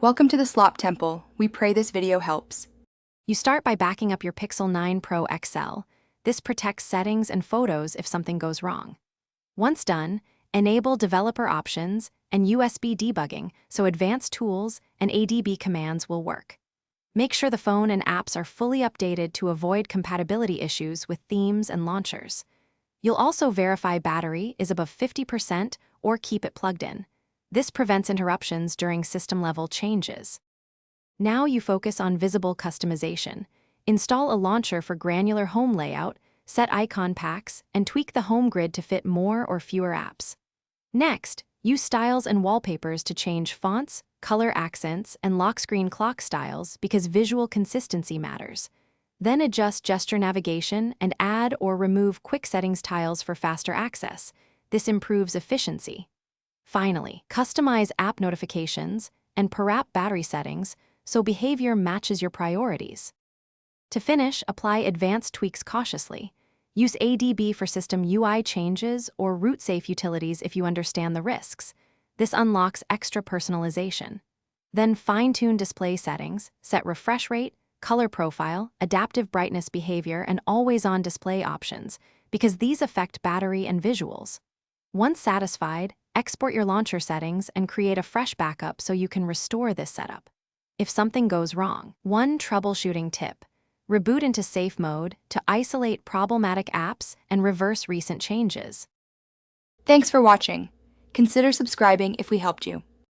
Welcome to the Slop Temple. We pray this video helps. You start by backing up your Pixel 9 Pro XL. This protects settings and photos if something goes wrong. Once done, enable developer options and USB debugging so advanced tools and ADB commands will work. Make sure the phone and apps are fully updated to avoid compatibility issues with themes and launchers. You'll also verify battery is above 50% or keep it plugged in. This prevents interruptions during system-level changes. Now you focus on visible customization. Install a launcher for granular home layout, set icon packs, and tweak the home grid to fit more or fewer apps. Next, use styles and wallpapers to change fonts, color accents, and lock screen clock styles because visual consistency matters. Then adjust gesture navigation and add or remove quick settings tiles for faster access. This improves efficiency. Finally, customize app notifications and per-app battery settings so behavior matches your priorities. To finish, apply advanced tweaks cautiously. Use ADB for system UI changes or root-safe utilities if you understand the risks. This unlocks extra personalization. Then fine-tune display settings, set refresh rate, color profile, adaptive brightness behavior, and always-on display options, because these affect battery and visuals. Once satisfied, export your launcher settings and create a fresh backup so you can restore this setup. If something goes wrong, one troubleshooting tip: reboot into safe mode to isolate problematic apps and reverse recent changes. Thanks for watching. Consider subscribing if we helped you.